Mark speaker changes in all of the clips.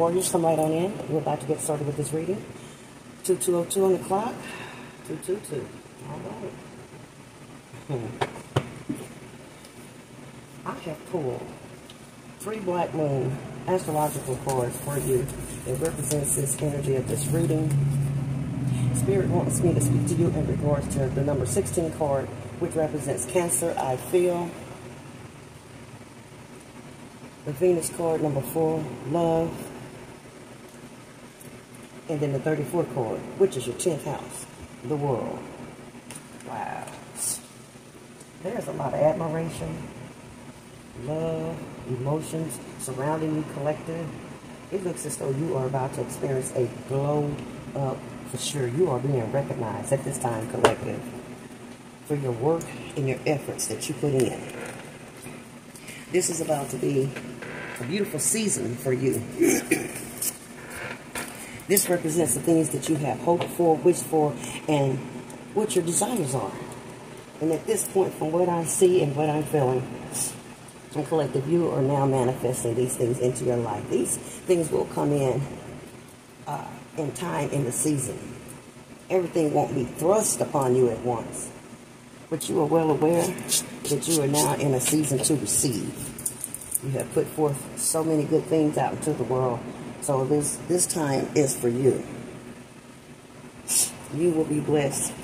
Speaker 1: Warriors, come right on in. We're about to get started with this reading. 2202 on the clock. 222. All right. I have pulled 3 Black Moon astrological cards for you. It represents this energy of this reading. Spirit wants me to speak to you in regards to the number 16 card, which represents Cancer, I feel. The Venus card, number 4, love. And then the 34 card, which is your 10th house, the world. Wow. There's a lot of admiration, love, emotions surrounding you, collective. It looks as though you are about to experience a glow up for sure. You are being recognized at this time, collective, for your work and your efforts that you put in. This is about to be a beautiful season for you. This represents the things that you have hoped for, wished for, and what your desires are. And at this point, from what I see and what I'm feeling, and collective, you are now manifesting these things into your life. These things will come in time, in the season. Everything won't be thrust upon you at once. But you are well aware that you are now in a season to receive. You have put forth so many good things out into the world. So this time is for you. You will be blessed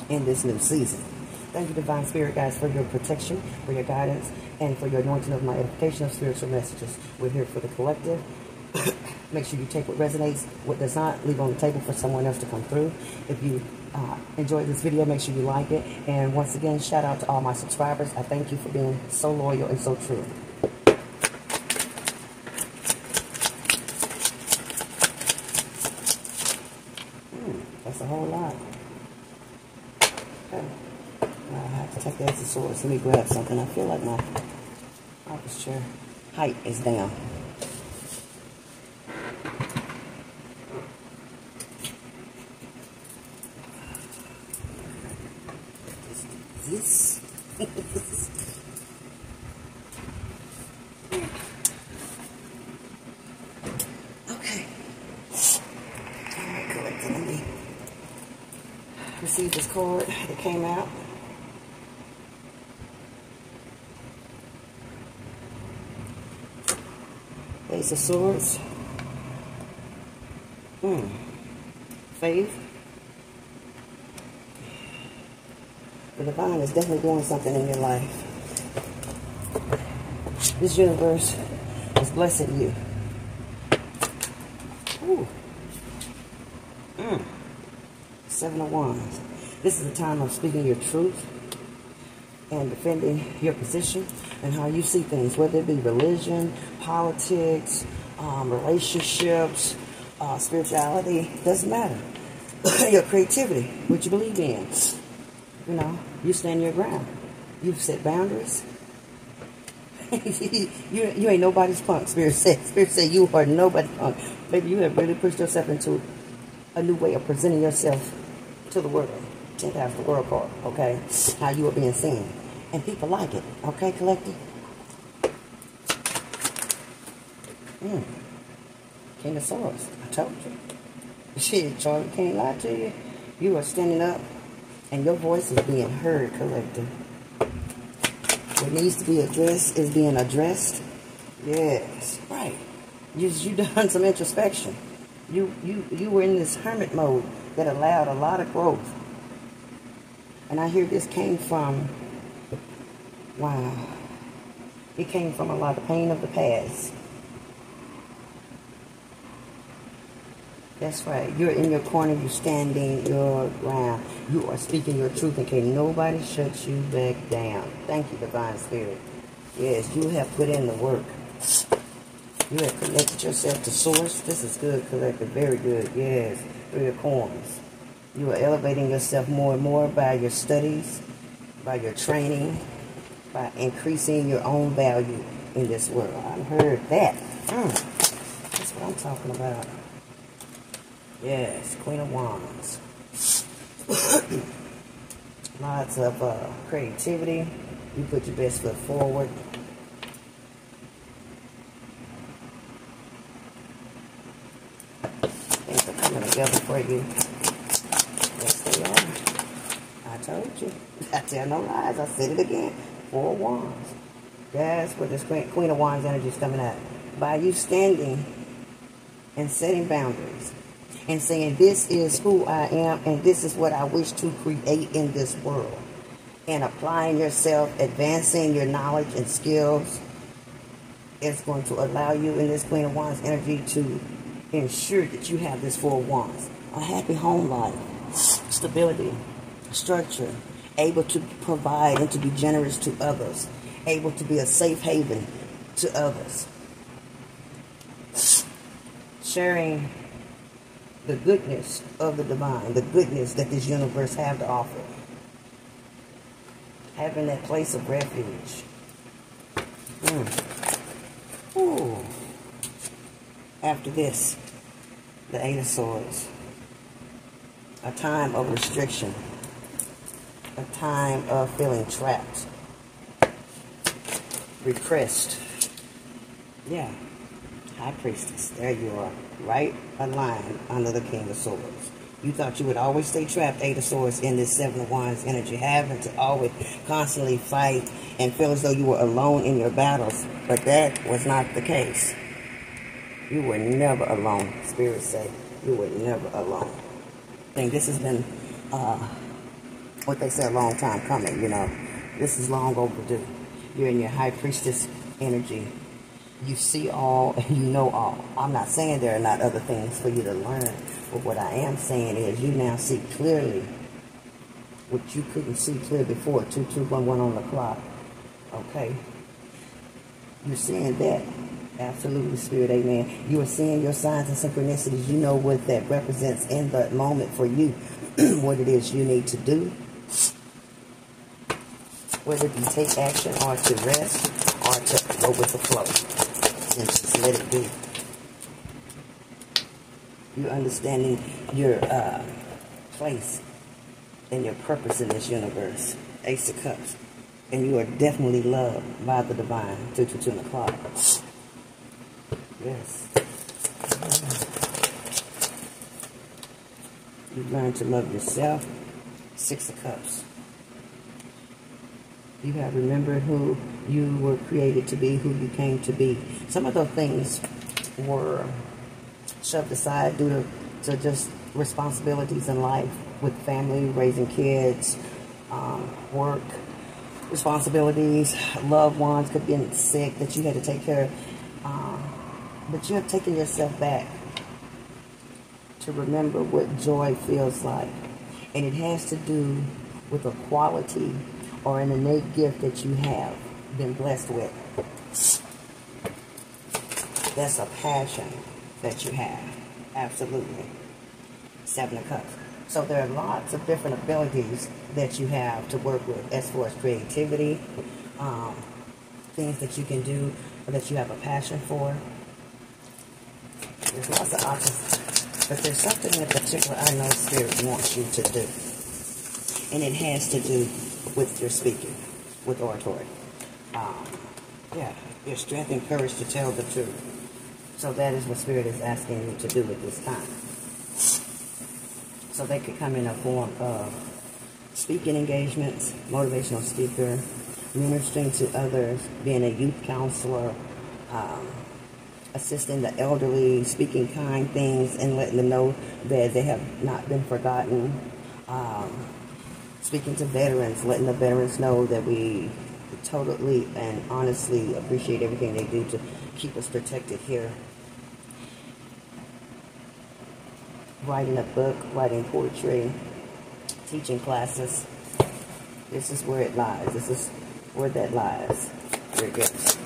Speaker 1: in this new season. Thank you, Divine Spirit Guides, for your protection, for your guidance, and for your anointing of my edification of spiritual messages. We're here for the collective. Make sure you take what resonates, what does not, leave on the table for someone else to come through. If you enjoyed this video, make sure you like it. And once again, shout out to all my subscribers. I thank you for being so loyal and so true. That's a whole lot. Okay. I have to take the Ace of Swords. Let me grab something. I feel like my office chair height is down. This. Okay. Alright, collecting. Let me receive this card that came out. Ace of Swords. Faith. The divine is definitely doing something in your life. This universe is blessing you. Ooh. 7 of Wands. This is a time of speaking your truth and defending your position and how you see things, whether it be religion, politics, relationships, spirituality, doesn't matter. Your creativity, what you believe in. You know, you stand your ground. You've set boundaries. you ain't nobody's punk, Spirit said. Spirit said you are nobody's punk. Maybe you have really pushed yourself into a new way of presenting yourself to the world. 10th house, the world card, okay? How you are being seen. And people like it, okay, collective? King of Swords, I told you. Shit, Charlie, can't lie to you. You are standing up. And your voice is being heard, collective. What needs to be addressed is being addressed. Yes, right. You done some introspection. You were in this hermit mode that allowed a lot of growth. And I hear this came from, wow. It came from a lot of pain of the past. That's right. You're in your corner. You're standing your ground. You are speaking your truth, and can't nobody shut you back down. Thank you, Divine Spirit. Yes, you have put in the work. You have connected yourself to Source. This is good, collective. Very good. Yes. 3 of Coins. You are elevating yourself more and more by your studies, by your training, by increasing your own value in this world. I heard that. That's what I'm talking about. Yes, Queen of Wands. Lots of creativity. You put your best foot forward. for you. Yes, they are. I told you. I tell no lies. I said it again. 4 of Wands. That's where this Queen of Wands energy is coming at. By you standing and setting boundaries and saying, this is who I am and this is what I wish to create in this world. And applying yourself, advancing your knowledge and skills, it's going to allow you in this Queen of Wands energy to ensure that you have this 4 of Wands. A happy home life, stability, structure, able to provide and to be generous to others, able to be a safe haven to others, sharing the goodness of the divine, the goodness that this universe have to offer, having that place of refuge. Ooh. After this, the 8 of Swords, a time of restriction, a time of feeling trapped, repressed. Yeah, High Priestess, there you are, right aligned under the King of Swords. You thought you would always stay trapped, 8 of Swords, in this 7 of Wands energy, having to always constantly fight and feel as though you were alone in your battles, but that was not the case. You were never alone, Spirit say. You were never alone. I think this has been, what they say, a long time coming, you know. This is long overdue. You're in your High Priestess energy. You see all and you know all. I'm not saying there are not other things for you to learn, but what I am saying is you now see clearly what you couldn't see clear before. 2211 on the clock. Okay? You're seeing that. Absolutely, Spirit, amen. You are seeing your signs and synchronicities. You know what that represents in the moment for you. What it is you need to do. Whether it be take action or to rest or to go with the flow. And just let it be. You're understanding your place and your purpose in this universe. Ace of Cups. And you are definitely loved by the divine. 222 on the clock. Yes. You've learned to love yourself. 6 of Cups. You have remembered who you were created to be, who you came to be. Some of those things were shoved aside due to just responsibilities in life with family, raising kids, work, responsibilities, loved ones could be sick that you had to take care of. But you have taken yourself back to remember what joy feels like. And it has to do with a quality or an innate gift that you have been blessed with. That's a passion that you have. Absolutely. 7 of Cups. So there are lots of different abilities that you have to work with as far as creativity, things that you can do or that you have a passion for. There's lots of options, but there's something in particular I know Spirit wants you to do. And it has to do with your speaking, with oratory. Yeah, your strength and courage to tell the truth. So that is what Spirit is asking you to do at this time. So they could come in a form of speaking engagements, motivational speaker, ministering to others, being a youth counselor, assisting the elderly, speaking kind things and letting them know that they have not been forgotten. Speaking to veterans, letting the veterans know that we totally and honestly appreciate everything they do to keep us protected here. Writing a book, writing poetry, teaching classes. This is where it lies. This is where that lies. Your gifts.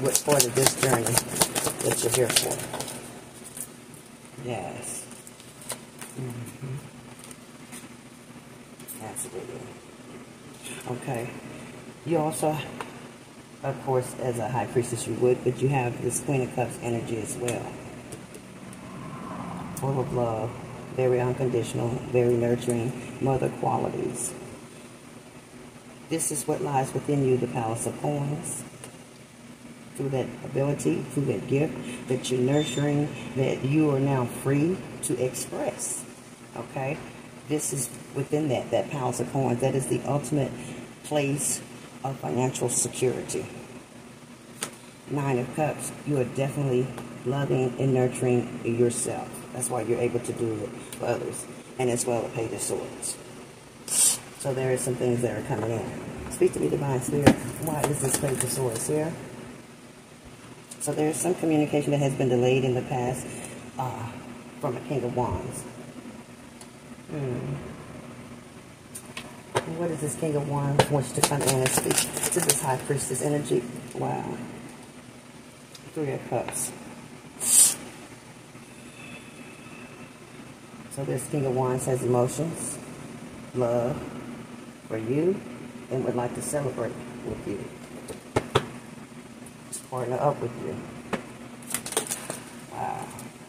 Speaker 1: What part of this journey that you're here for. Yes. Absolutely. Okay. You also, of course, as a High Priestess you would, but you have this Queen of Cups energy as well. Full of love, very unconditional, very nurturing, mother qualities. This is what lies within you, the Palace of Coins. through that ability, through that gift that you're nurturing, that you are now free to express. Okay? This is within that Palace of Coins. That is the ultimate place of financial security. Nine of Cups, you are definitely loving and nurturing yourself. That's why you're able to do it for others. And as well, a Page of Swords. So there are some things that are coming in. Speak to me, Divine Spirit. Why is this Page of Swords here? So there's some communication that has been delayed in the past from a King of Wands. What is this King of Wands wants to come in and speak to this High Priestess energy? Wow. Three of Cups. So this King of Wands has emotions, love for you, and would like to celebrate with you. Just partner up with you. Wow.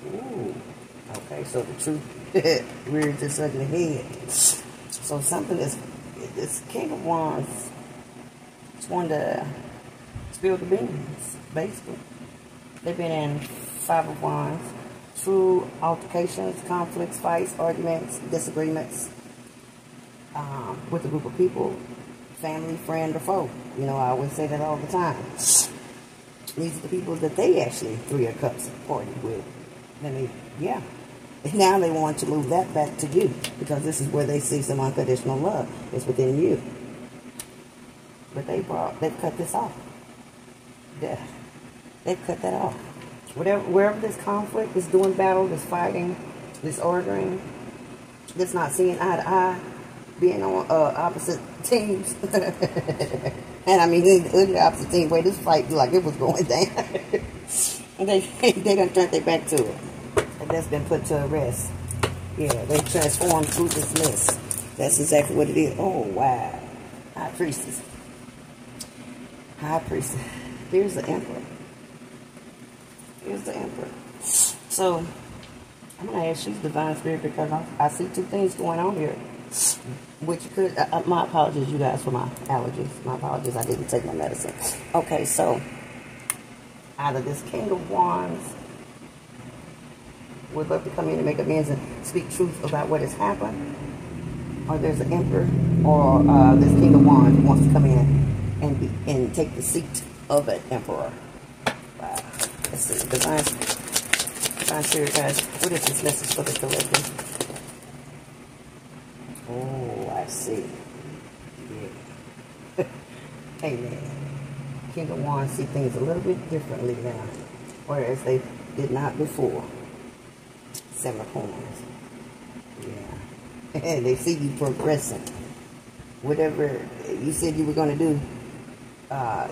Speaker 1: Ooh. Okay, so the truth rears its ugly head. So something is, this King of Wands just wanted to spill the beans, basically. They've been in Five of Wands. True altercations, conflicts, fights, arguments, disagreements with a group of people, family, friend, or foe. You know, I always say that all the time. These are the people that they actually, Three of Cups, partied with. And they, yeah. And now they want to move that back to you, because this is where they see some unconditional love. It's within you. But they've cut this off. They've cut that off. Wherever this conflict is doing battle, this fighting, this ordering, this not seeing eye to eye, being on opposite teams. And I mean, in the opposite team, where this fight like it was going down. And they done turned their back to it. And that's been put to rest. Yeah, they transformed through this mess. That's exactly what it is. Oh, wow. High Priestess. High Priestess. Here's the Emperor. Here's the Emperor. So, I'm going to ask you, Divine Spirit, because I see two things going on here. Which could, my apologies, you guys, for my allergies. My apologies, I didn't take my medicine. Okay, so, either this King of Wands would love to come in and make amends and speak truth about what has happened, or there's an Emperor, or this King of Wands wants to come in and take the seat of an Emperor. Wow. Let's see, Divine Spirit, guys, what is this message for the collective? Oh, I see. Yeah. Amen. King of Wands see things a little bit differently now, whereas they did not before. Seven of Coins. Yeah. And they see you progressing. Whatever you said you were going to do,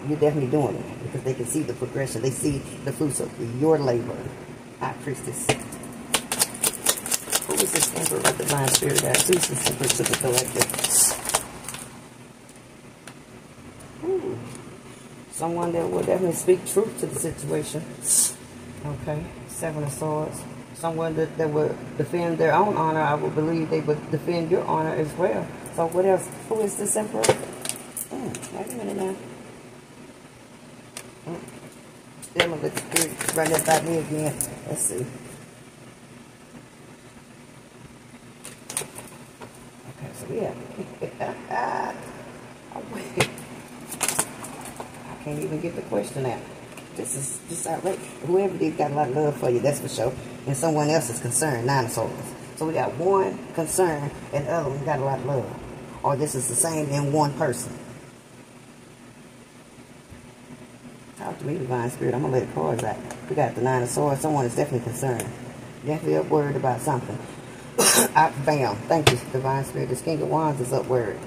Speaker 1: you're definitely doing it, because they can see the progression. They see the fruits of your labor. High Priestess. Who is this Emperor of the Divine Spirit, guys? Who's this Emperor to the collective? Ooh. Someone that will definitely speak truth to the situation. Okay. Seven of Swords. Someone that would defend their own honor. I would believe they would defend your honor as well. So what else? Who is this Emperor? Wait a minute now. Still a bit spirit running about me again. Let's see. Okay, so yeah. Oh, wait. I can't even get the question out. This is just outrageous. Whoever did got a lot of love for you, that's for sure. And someone else is concerned, Nine of Swords. So we got one concern and the other one got a lot of love. Or this is the same in one person. Talk to me, Divine Spirit. I'm going to let the cards out. We got the Nine of Swords. Someone is definitely concerned. Definitely up worried about something. Bam. Thank you, Divine Spirit. This King of Wands is up worried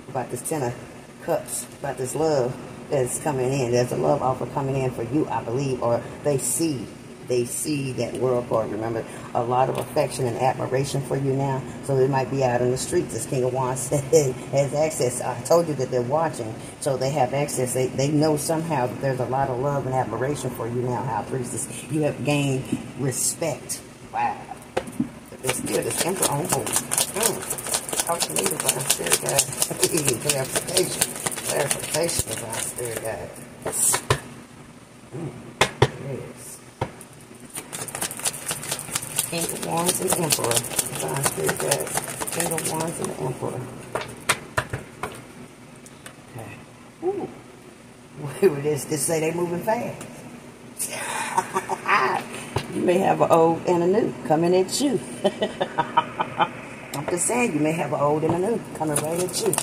Speaker 1: about this Ten of Cups, about this love that's coming in. There's a love offer coming in for you, I believe, or they see that World card. Remember, a lot of affection and admiration for you now. So it might be out in the streets. This King of Wands has access. I told you that they're watching, so they have access. They know somehow that there's a lot of love and admiration for you now, High Priestess. You have gained respect. Wow. But there's still this Emperor on hold. Talk to me, Divine Spirit, guys. Clarification, Divine Spirit, guys. Yes. King of Wands and Emperor. Divine Spirit guides. King of Wands and the Emperor. Okay. Ooh. Whatever this say they moving fast. You may have an old and a new coming at you. I'm just saying, you may have an old and a new coming right at you.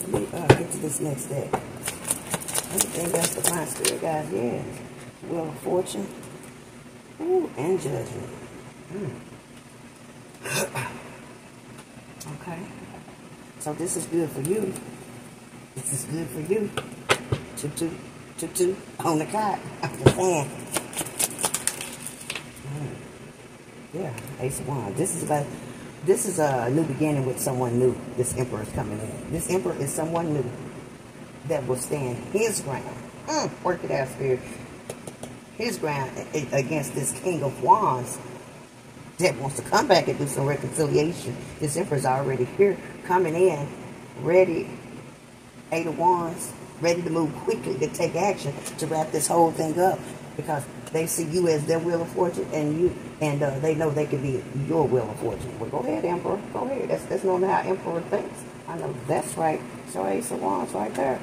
Speaker 1: Let me get to this next deck. Anything that's Divine Spirit guys, yes. Wheel of Fortune. Ooh, and Judgment. Okay. So this is good for you. This is good for you. Two on the cot. I'm just saying. Yeah, Ace of Wands. This is a new beginning with someone new. This Emperor is coming in. This Emperor is someone new that will stand his ground. Work it out, Spirit. His ground against this King of Wands that wants to come back and do some reconciliation. This Emperor is already here, coming in, ready. Eight of Wands, ready to move quickly to take action to wrap this whole thing up, because they see you as their Wheel of Fortune, and they know they can be your Wheel of Fortune. Well, go ahead, Emperor. Go ahead. That's normally how Emperor thinks. I know that's right. So Ace of Wands right there.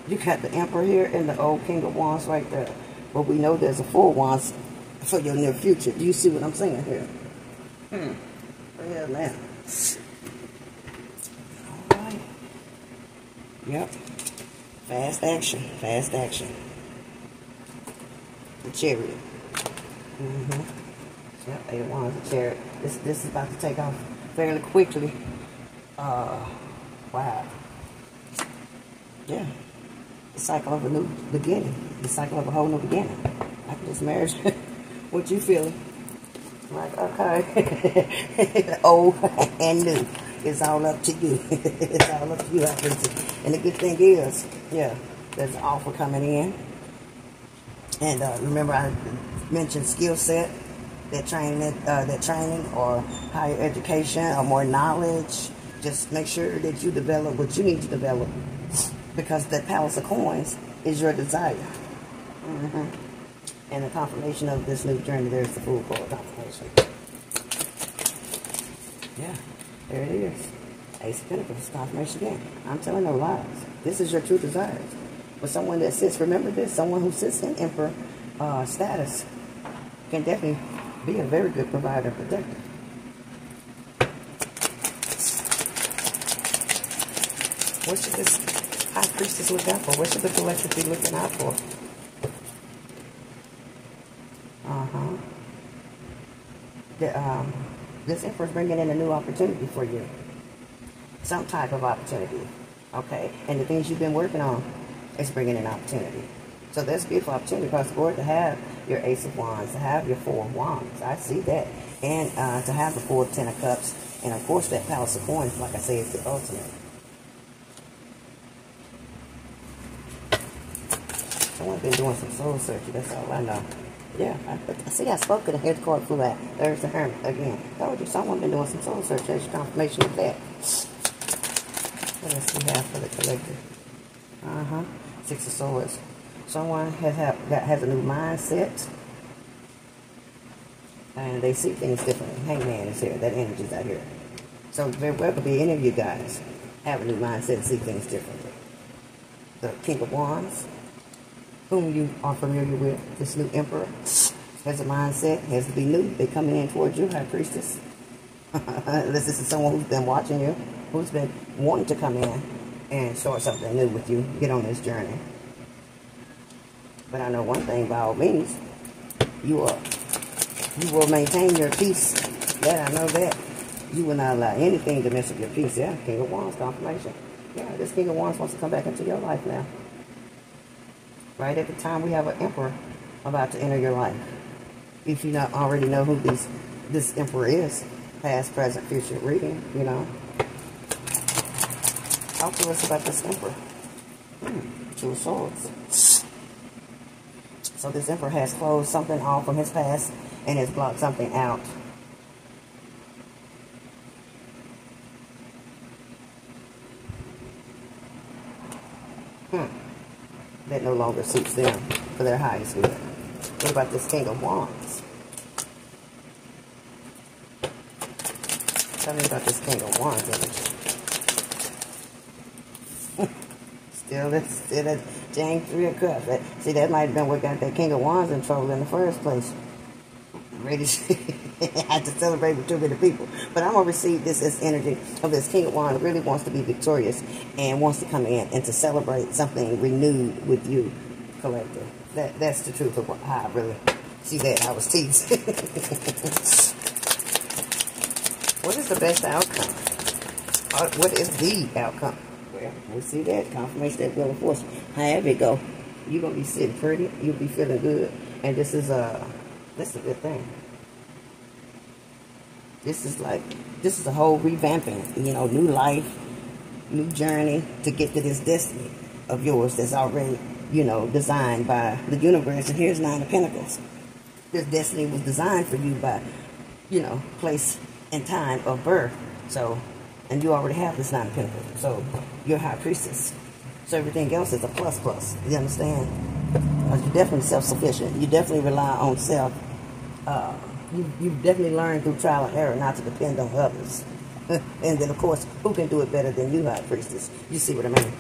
Speaker 1: You got the Emperor here and the old King of Wands right there. But we know there's a Four of Wands for your near future. Do you see what I'm saying here? Yeah, man. All right. Yep. Fast action. Fast action. The Chariot. Yep, Eight of Wands, the Chariot. This is about to take off fairly quickly. Wow. Yeah. The cycle of a new beginning. The cycle of a whole new beginning. After this marriage, what you feeling? Like, okay. Old and new. It's all up to you. It's all up to you, High Priestess. And the good thing is, yeah, there's an offer coming in. And remember, I mentioned skill set, that training or higher education or more knowledge. Just make sure that you develop what you need to develop, because that Palace of Coins is your desire. And the confirmation of this new journey, there's the Fool card confirmation. Yeah, there it is. Ace of Pentacles, confirmation again. I'm telling no lies. This is your true desires. But someone that sits, remember this, someone who sits in Emperor status can definitely be a very good provider and protector. What should this High Priestess look out for? What should the collective be looking out for? This Emperor is bringing in a new opportunity for you. Some type of opportunity. Okay? And the things you've been working on is bringing in opportunity. So there's a beautiful opportunity across the board to have your Ace of Wands, to have your Four of Wands. I see that. And to have the Four of Ten of Cups. And of course that Palace of Coins, like I say, is the ultimate. Someone's been doing some soul searching, that's all I know. Yeah, I see I spoke to the head card flew out. There's the Hermit again. Told you, someone been doing some soul search. There's your confirmation of that. What else we have for the collective? Six of Swords. Someone has a new mindset. And they see things differently. Hangman is here. That energy's out here. So very well could be any of you guys have a new mindset and see things differently. The King of Wands, whom you are familiar with, this new Emperor, has a mindset, has to be new. They're coming in towards you, High Priestess. This is someone who's been watching you, who's been wanting to come in and start something new with you, get on this journey. But I know one thing, by all means, you will maintain your peace. Yeah, I know that. You will not allow anything to mess up your peace. Yeah, King of Wands, confirmation. Yeah, this King of Wands wants to come back into your life now. Right at the time we have an Emperor about to enter your life. If you not already know who this Emperor is, past, present, future reading, you know. Talk to us about this Emperor. Two of Swords. So this Emperor has closed something off from his past and has blocked something out. that no longer suits them for their highest good. What about this King of Wands? Tell me about this King of Wands energy. Still that dang 3 of Cups. See, that might have been what got that King of Wands in trouble in the first place. Ready to had to celebrate with too many people. But I'm going to receive this as energy of this King of Wands really wants to be victorious and wants to come in and to celebrate something renewed with you, collective. That's the truth of how I really see that. I was teased. What is the best outcome? What is the outcome? Well, we see that. Confirmation that will of force. However it go, you're going to be sitting pretty. You'll be feeling good. And this is a good thing. This is a whole revamping, you know, new life, new journey to get to this destiny of yours that's already, you know, designed by the universe. And here's 9 of Pentacles. This destiny was designed for you by, you know, place and time of birth. So, and you already have this 9 of Pentacles. So, you're High Priestess. So everything else is a plus plus. You understand? Because you're definitely self-sufficient. You definitely rely on self. You've definitely learned through trial and error not to depend on others. And then, of course, who can do it better than you, High Priestess? You see what I mean?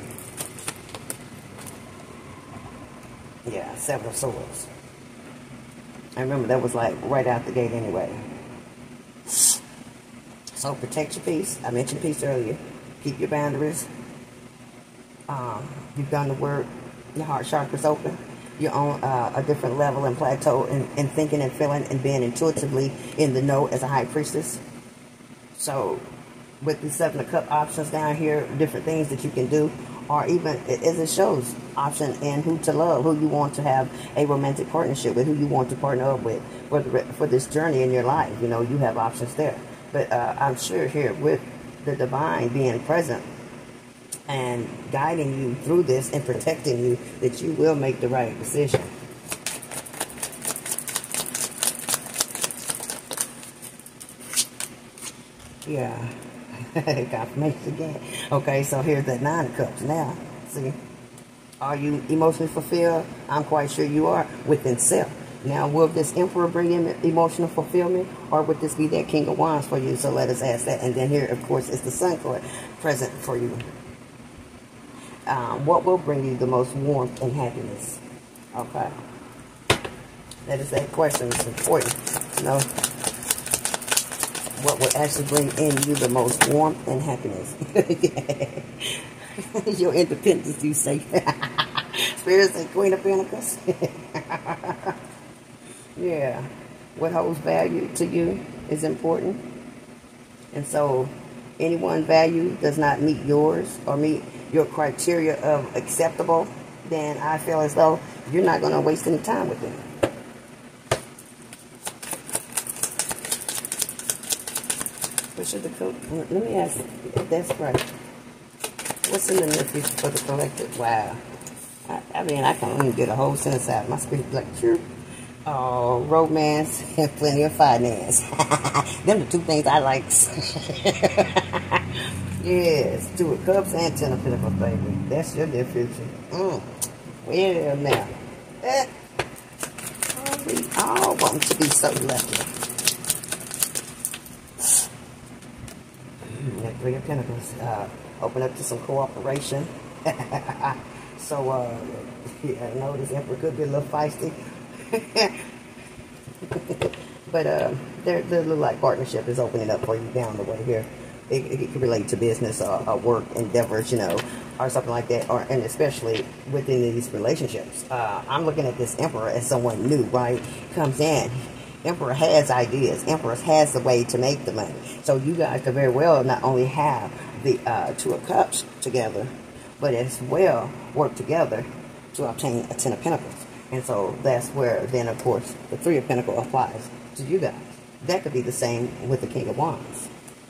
Speaker 1: Yeah, 7 of Swords. I remember that was like right out the gate anyway. So protect your peace. I mentioned peace earlier. Keep your boundaries. You've done the work. Your heart chakra's open. You're on a different level and plateau in thinking and feeling and being intuitively in the know as a High Priestess. So with the 7 of Cups options down here, different things that you can do, or even, as it shows, option in who to love, who you want to have a romantic partnership with, who you want to partner up with for this journey in your life. You know, you have options there. But I'm sure here with the divine being present and guiding you through this and protecting you, that you will make the right decision. Yeah. Confirmation again. Okay, so here's that 9 of Cups now. See? Are you emotionally fulfilled? I'm quite sure you are within self. Now, will this Emperor bring in emotional fulfillment, or would this be that King of Wands for you? So let us ask that. And then here, of course, is the Sun card present for you. What will bring you the most warmth and happiness? Okay. That is that question. It's important to know what will actually bring in you the most warmth and happiness. Your independence, you say. Spirit and Queen of Pentacles. Yeah. What holds value to you is important. And so, anyone's value does not meet yours or meet your criteria of acceptable, then I feel as though you're not going to waste any time with them. What should the let me ask if that's right. What's in the near future for the collective? Wow. I mean, I can't even get a whole sentence out. My spirit like, sure. Romance and plenty of finance. Them the 2 things I like. Yes, 2 of Cups and 10 of Pentacles, baby. That's your near future. Well, now. We all want to be so lucky. That 3 of Pentacles. Open up to some cooperation. So, yeah, I know this Emperor could be a little feisty. But their little like partnership is opening up for you down the way here. It can relate to business or work endeavors, you know, or something like that, and especially within these relationships. I'm looking at this Emperor as someone new, right? Comes in. Emperor has ideas. Emperor has the way to make the money. So you guys could very well not only have the 2 of Cups together, but as well work together to obtain a 10 of Pentacles. And so that's where then, of course, the 3 of Pentacles applies to you guys. That could be the same with the King of Wands.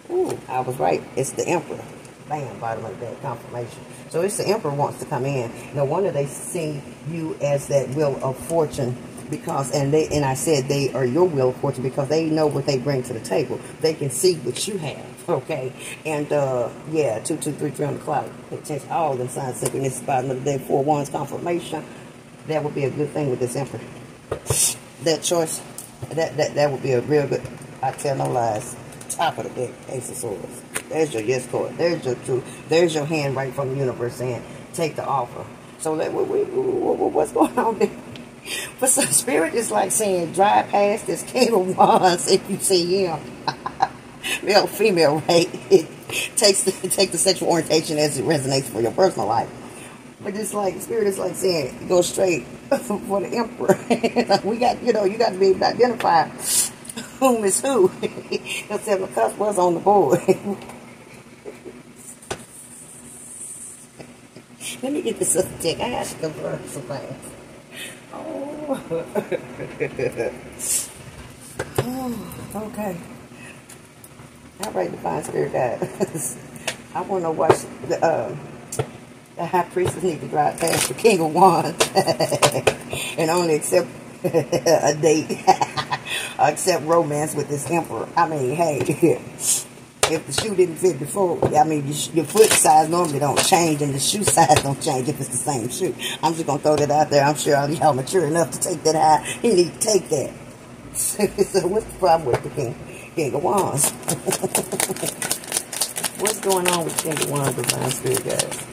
Speaker 1: Ooh, I was right. It's the Emperor. Bam, bottom of that confirmation. So it's the Emperor wants to come in. No wonder they see you as that Wheel of Fortune because, and I said they are your wheel of fortune because they know what they bring to the table. They can see what you have, okay? And, yeah, 2, 2, 3, 3 on the clock. It all the signs synchronicity by another day, 4 wands confirmation. That would be a good thing with this Emperor. That choice, that would be a real good, I tell no lies, top of the deck, Ace of Swords. There's your yes card. There's your truth. There's your hand right from the universe saying, take the offer. So what's going on there? But some spirit is like saying, drive past this King of Wands if you see him. Male, female, right? It takes the sexual orientation as it resonates for your personal life. But it's like, spirit is like saying, go straight for the Emperor. We got, you know, you got to be able to identify whom is who. The 7 of Cups was on the board. Let me get this other deck. I got to confirm some things. Oh. Oh, okay. All right, Divine Spirit guys. I want to watch the High Priestess need to drive past the King of Wands and only accept a date, accept romance with this Emperor. I mean, hey, if the shoe didn't fit before, I mean, your foot size normally don't change and the shoe size don't change if it's the same shoe. I'm just going to throw that out there. I'm sure all y'all mature enough to take that high. You need to take that. So what's the problem with the King of Wands? What's going on with King of Wands, Divine Spirit guys?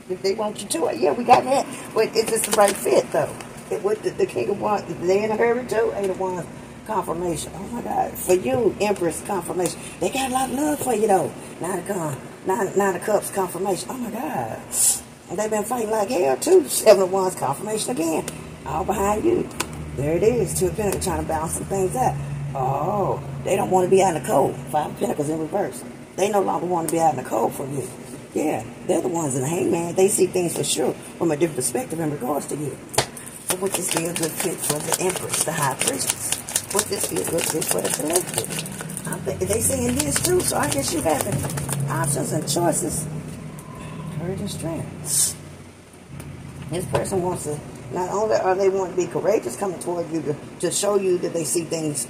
Speaker 1: If they want you to it, yeah, we got that. But is this the right fit, though? With the King of Wands, they in a hurry, too? 8 of Wands confirmation. Oh, my God. For you, Empress confirmation. They got a lot of love for you, though. 9 of Cups confirmation. Oh, my God. And they've been fighting like hell, too. 7 of Wands confirmation again. All behind you. There it is. 2 of Pentacles trying to balance some things out. Oh, they don't want to be out in the cold. 5 of Pentacles in reverse. They no longer want to be out in the cold from you. Yeah, they're the ones in the hangman. They see things for sure from a different perspective in regards to you. So what this be a good fit for the Empress, the High Priestess? What this be a good fit for the collective? I think they saying this too, so I guess you having options and choices. Courage and strength. This person wants to, not only are they want to be courageous coming toward you to show you that they see things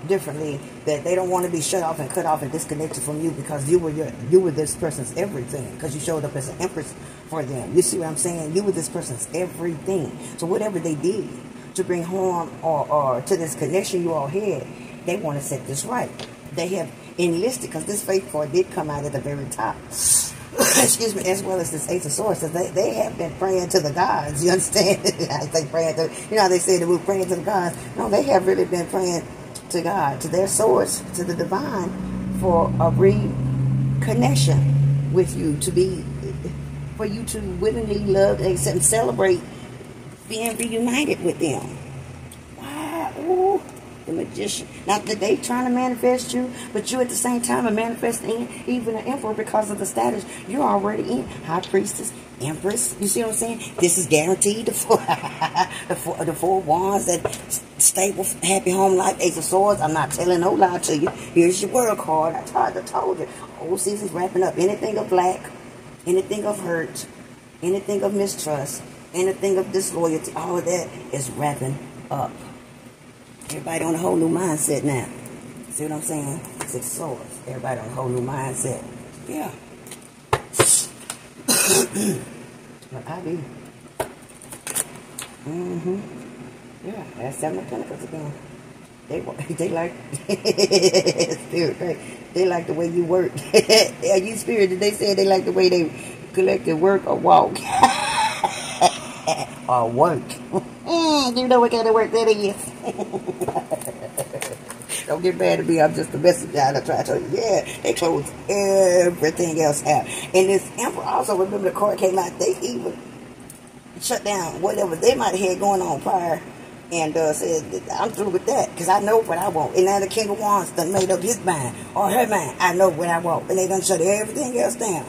Speaker 1: differently, that they don't want to be shut off and cut off and disconnected from you because you were this person's everything, because you showed up as an Empress for them. You see what I'm saying? You were this person's everything. So whatever they did to bring harm or to this connection you all had, they want to set this right. They have enlisted, because this faith card did come out at the very top. Excuse me, as well as this Ace of Swords. So they have been praying to the gods. You understand? I say praying to, you know how they say that we're praying to the gods. No, they have really been praying to God, to their source, to the divine, for a reconnection with you, for you to willingly love, accept, and celebrate being reunited with them. Wow. Ooh. The Magician. Not that they trying to manifest you, but you at the same time are manifesting even an Emperor because of the status you're already in. High Priestess, Empress. You see what I'm saying? This is guaranteed. The four wands, that stable, happy home life, Ace of Swords. I'm not telling no lie to you. Here's your world card. I told you. Old season's wrapping up. Anything of lack, anything of hurt, anything of mistrust, anything of disloyalty, all of that is wrapping up. Everybody on a whole new mindset now. See what I'm saying? 6 of Swords. Everybody on a whole new mindset. Yeah. But I be. Yeah, that's 7 of Pentacles again. They like spirit, right? They like the way you work. Yeah, you spirit, did they say they like the way they collected work or walk? Or work. You know what kind of work that is. Don't get mad at me. I'm just the messenger. I try to tell you. Yeah, they close everything else out. And this Emperor also, remember the card came out, they even shut down whatever they might have had going on prior and said, I'm through with that because I know what I want. And now the King of Wands done made up his mind or her mind. I know what I want. And they done shut everything else down.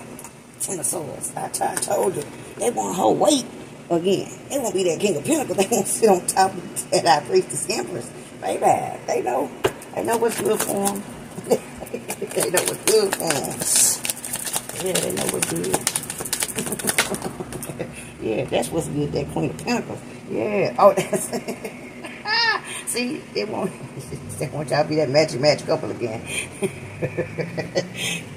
Speaker 1: 10 of Swords. I told you. They want to hold weight. Again, they won't be that King of Pentacles. They won't sit on top of that High Priestess Empress. Baby, they know what's good for them. They know what's good for them. Yeah, they know what's good. Yeah, that's what's good, that Queen of Pentacles. Yeah. Oh, that's... See, they want y'all to be that magic couple again.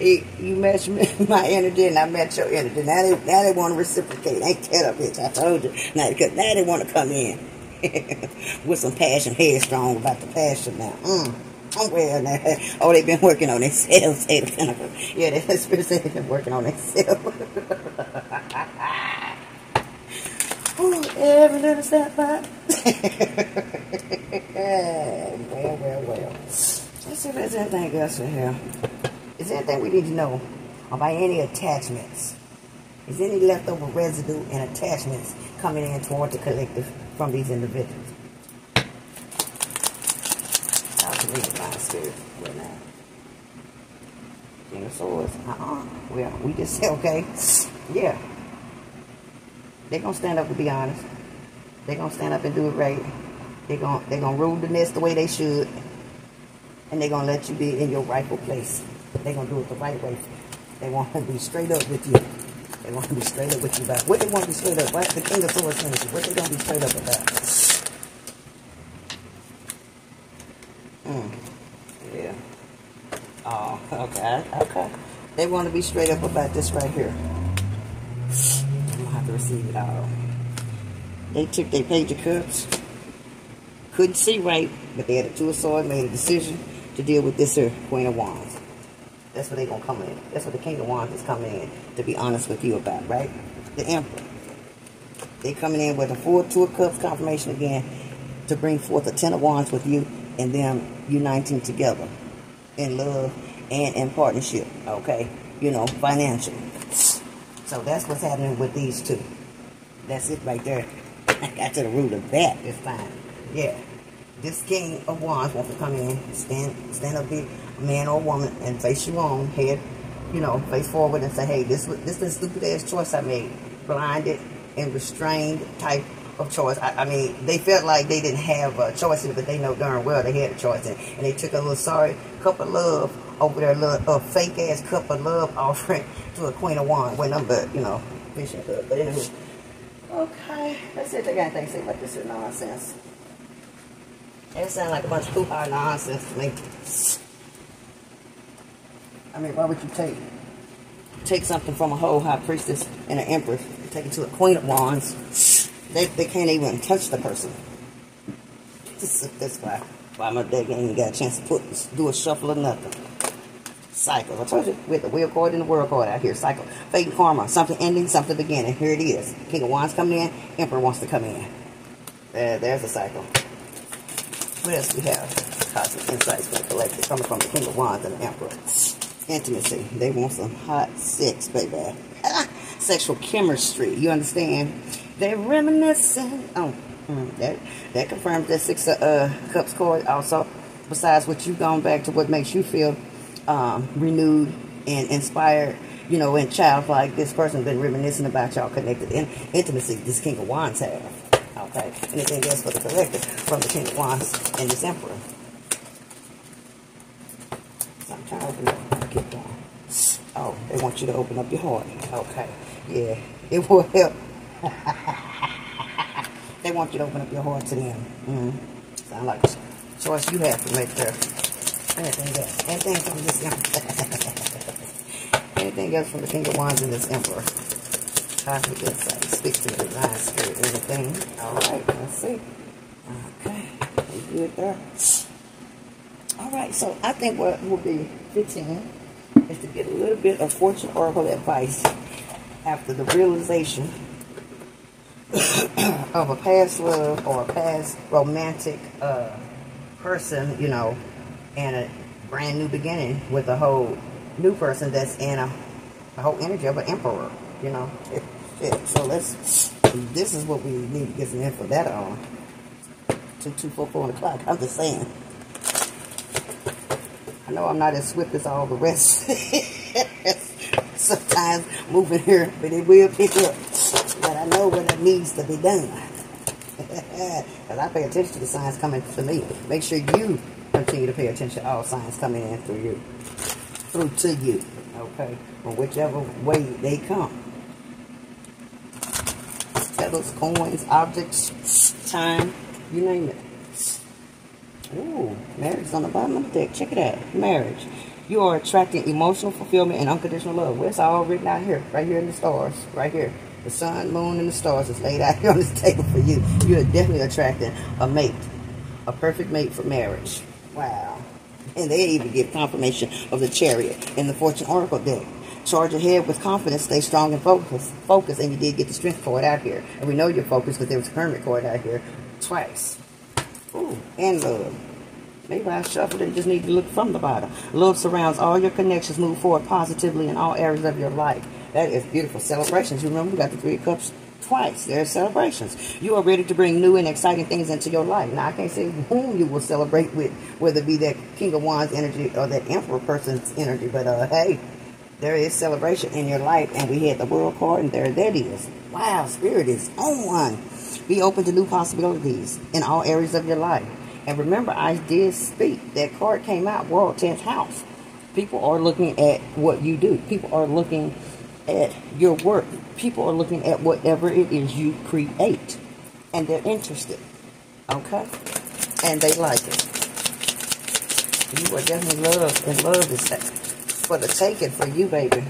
Speaker 1: You match my energy and I match your energy. Now they want to reciprocate. Ain't that a bitch? I told you. Now they want to come in with some passion, headstrong about the passion now. Well, now, oh, they've been working on themselves, Eight of Pentacles. Yeah, the Spirit said they've been working on themselves. Every little step back. Well. Let's see if there's anything else in here. Is there anything we need to know about any attachments? Is there any leftover residue and attachments coming in toward the collective from these individuals? How can we define spirit right now? King of Swords. Well, we just say, okay. Yeah. They're going to stand up to be honest. They're going to stand up and do it right. They're going to rule the nest the way they should. And they're going to let you be in your rightful place. They're going to do it the right way. They want to be straight up with you. They want to be straight up with you about what they want to be straight up. What the King of Swords energy. What they going to be straight up about. Yeah. Oh, okay. They want to be straight up about this right here. To receive it all. They took their Page of Cups, couldn't see right, but they had a Two of Swords, made a decision to deal with this here Queen of Wands. That's what they're going to come in. That's what the King of Wands is coming in to be honest with you about, right? The Emperor. They're coming in with a full Two of Cups confirmation again to bring forth a Ten of Wands with you and them uniting together in love and in partnership, okay? You know, financially. So that's what's happening with these two. That's it right there. I got to the root of that this time. Yeah. This King of Wands wants to come in, stand up, be a man or a woman, and face you on, head, you know, face forward and say, hey, this is the stupid ass choice I made. Blinded and restrained type of choice. I mean, they felt like they didn't have a choice in it, but they know darn well they had a choice in it. And they took a little sorry cup of love over their little fake ass cup of love offering to a Queen of Wands. When I'm but, you know, fishing cup. But anyway. Okay. Let's see if they got anything to say about this nonsense. It sounds like a bunch of hoo-ha nonsense to me. I mean, why would you take something from a whole High Priestess and an Empress and take it to a Queen of Wands? They can't even touch the person. That's why my deck ain't even got a chance to do a shuffle or nothing. Cycle. I told you, with the wheel card and the world card out here. Cycle. Fate and karma. Something ending, something beginning. Here it is. King of Wands coming in. Emperor wants to come in. There's the cycle. What else do we have? Cosmic insights for the collective coming from the King of Wands and the Emperor. Intimacy. They want some hot sex, baby. Sexual chemistry. You understand? They're reminiscing. Oh, that confirms that Six of Cups card also. Besides what you've gone back to what makes you feel renewed and inspired, you know, and childlike. This person's been reminiscing about y'all connected in intimacy. This King of Wands have. Okay. Anything else for the collective from the King of Wands and this Emperor? So I'm trying to open up. Keep going. Oh, they want you to open up your heart. Okay. Yeah. It will help. They want you to open up your heart to them. Sound like a choice you have to make there. Anything else? Anything from this Emperor? Anything else from the King of Wands and this Emperor? Cosmic insight. Speak to the divine spirit. Anything? Alright, let's see. Okay. We good there? Alright, so I think what will be fitting is to get a little bit of fortune oracle advice after the realization of a past love or a past romantic person, you know, and a brand new beginning with a whole new person that's in a whole energy of an emperor, you know. So this is what we need to get some info that on. 2244 on the clock. I'm just saying. I know I'm not as swift as all the rest. Sometimes moving here, but it will pick up. But I know what it needs to be done. Because I pay attention to the signs coming to me. Make sure you continue to pay attention to all signs coming in through you. through to you, okay? Or whichever way they come. Petals, coins, objects, time, you name it. Ooh, marriage is on the bottom of the deck. Check it out. Marriage. You are attracting emotional fulfillment and unconditional love. Well, it's all written out here, right here in the stars, right here. The sun, moon, and the stars is laid out here on this table for you. You are definitely attracting a mate, a perfect mate for marriage. Wow. And they even give confirmation of the Chariot in the Fortune Oracle deck. Charge ahead with confidence, stay strong and focus, and you did get the Strength card out here. And we know you're focused because there was a Hermit card out here twice. Ooh, and love. Maybe I shuffled it, just need to look from the bottom. Love surrounds all your connections, move forward positively in all areas of your life. That is beautiful. Celebrations. You remember we got the Three of Cups twice. There's celebrations. You are ready to bring new and exciting things into your life. Now, I can't say whom you will celebrate with, whether it be that King of Wands energy or that Emperor person's energy. But, hey, there is celebration in your life. And we had the World card, and there that is. Wow, Spirit is on one. Be open to new possibilities in all areas of your life. And remember, I did speak. That card came out, World 10th House. People are looking at what you do. People are looking at your work. People are looking at whatever it is you create. And they're interested. Okay? And they like it. You are definitely loved. And love is for the taking for you, baby.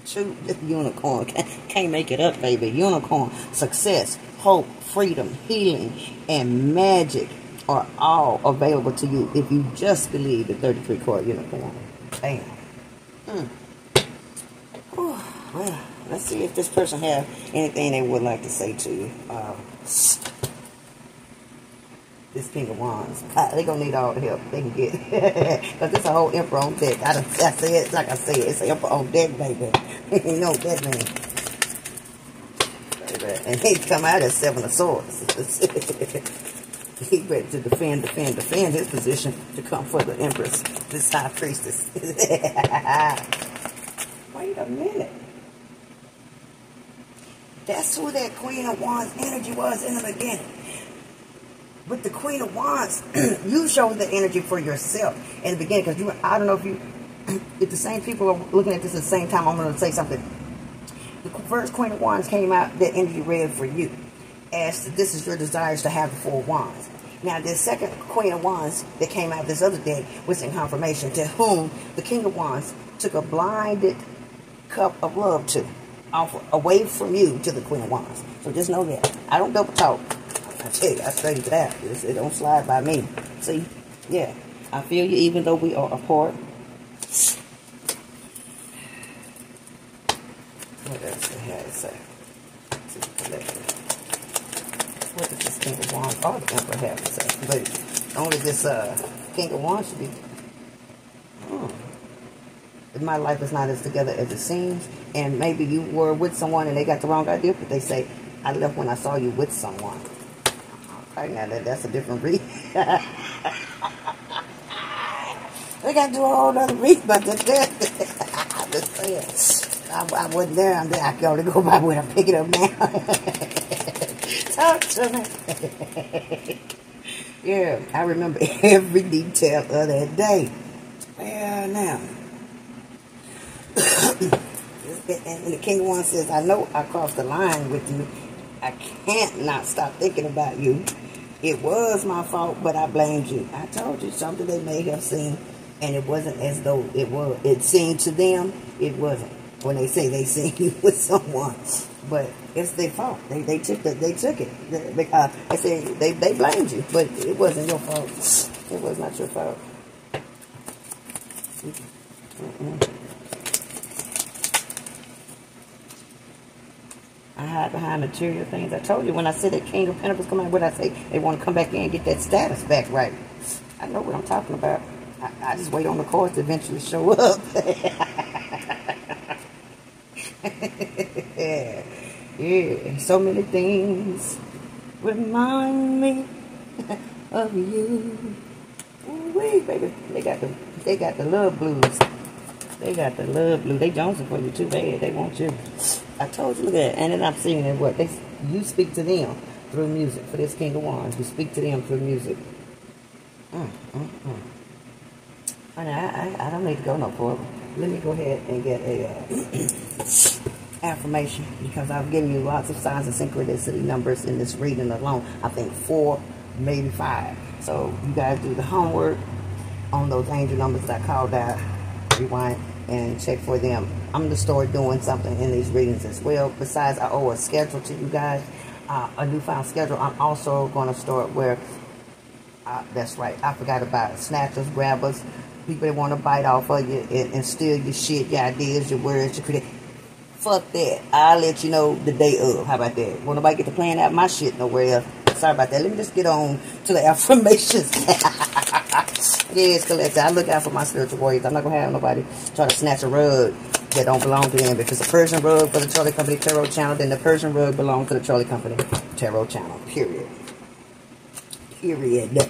Speaker 1: True, this unicorn. Can't make it up, baby. Unicorn. Success, hope, freedom, healing, and magic are all available to you if you just believe the 33 card unicorn. Bam. Well, let's see if this person have anything they would like to say to you. This King of Wands. They're going to need all the help they can get. Because it's a whole Emperor on deck. I say it like I said. It's an Emperor on deck, baby. You know what that means. Baby. And he come out as 7 of Swords. He's ready to defend his position to come for the Empress, this High Priestess. Wait a minute. That's who that Queen of Wands energy was in the beginning. With the Queen of Wands, you showed the energy for yourself in the beginning. Because I don't know if the same people are looking at this at the same time, I'm going to say something. The first Queen of Wands came out, that energy read for you. As this is your desires to have the 4 wands. Now, this second Queen of Wands that came out this other day was in confirmation, to whom the King of Wands took a blinded cup of love to, away from you to the Queen of Wands. So just know that. I don't double talk. I tell you, I straightened it out. It don't slide by me. See? Yeah. I feel you even though we are apart. What else they had to say? What does this King of Wands or the Emperor have to say? But only this King of Wands should be. My life is not as together as it seems. And maybe you were with someone and they got the wrong idea, but they say, I left when I saw you with someone. Okay, now that's a different read. We got to do a whole other read about that. I'm just saying. I wasn't there. I'm there. I can only go by when I pick it up now. Talk to me. Yeah, I remember every detail of that day. Well, now. And the King of Wands says, I know I crossed the line with you. I can't not stop thinking about you. It was my fault, but I blamed you. I told you something they may have seen, and it wasn't as though it was. It seemed to them, it wasn't. When they say they seen you with someone. But it's their fault. They took it. They said they blamed you, but it wasn't your fault. It was not your fault. I hide behind material things. I told you when I said that King of Pentacles come out, what I say? They want to come back in and get that status back right. I know what I'm talking about. I just wait on the cards to eventually show up. Yeah, so many things remind me of you. Wait, baby, they got the love blues. They got the love blues. They jonesing for you too bad. They want you. I told you, look at that. And then I'm seeing that what you speak to them through music. For this King of Wands, you speak to them through music. Honey, I don't need to go no further. Let me go ahead and get a affirmation, because I've given you lots of signs of synchronicity numbers in this reading alone. I think 4, maybe 5. So you guys do the homework on those angel numbers that I called out. Rewind and check for them. I'm going to start doing something in these readings as well. Besides, I owe a schedule to you guys, a newfound schedule. I'm also going to start where, that's right, I forgot about it. Snatchers, grabbers, people that want to bite off of you and steal your shit, your ideas, your words, your creativity. Fuck that. I'll let you know the day of. How about that? Won't nobody get to plan out my shit nowhere else. Sorry about that. Let me just get on to the affirmations. Yes, collector. I look out for my spiritual warriors. I'm not going to have nobody try to snatch a rug that don't belong to them. If it's a Persian rug for the Charlie Company Tarot Channel, then the Persian rug belongs to the Charlie Company Tarot Channel. Period. Period.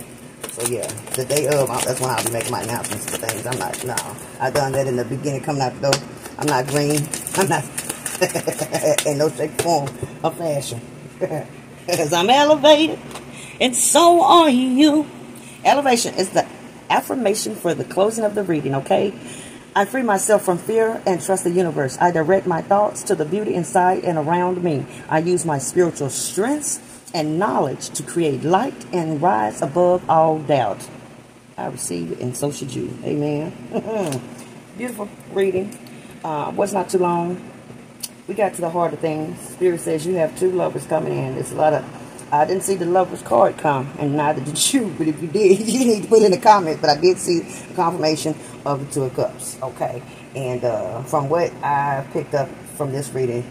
Speaker 1: So yeah, the day of, that's when I'll be making my announcements for things. I'm not, no. I done that in the beginning, coming out the door. I'm not green. I'm not in no shape, form, or fashion. Because I'm elevated, and so are you. Elevation is the affirmation for the closing of the reading, okay? I free myself from fear and trust the universe. I direct my thoughts to the beauty inside and around me. I use my spiritual strengths and knowledge to create light and rise above all doubt. I receive it, and so should you. Amen. Beautiful reading. Was not too long. We got to the heart of things. Spirit says you have 2 lovers coming in. There's a lot of, I didn't see the lovers card come, and neither did you. But if you did, you need to put in a comment. But I did see the confirmation of the 2 of Cups. Okay. And from what I picked up from this reading,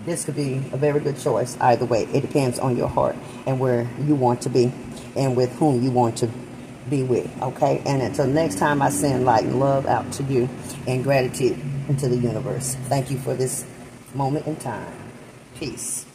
Speaker 1: this could be a very good choice either way. It depends on your heart and where you want to be and with whom you want to be with. Okay. And until next time, I send light and love out to you and gratitude into the universe. Thank you for this moment in time. Peace.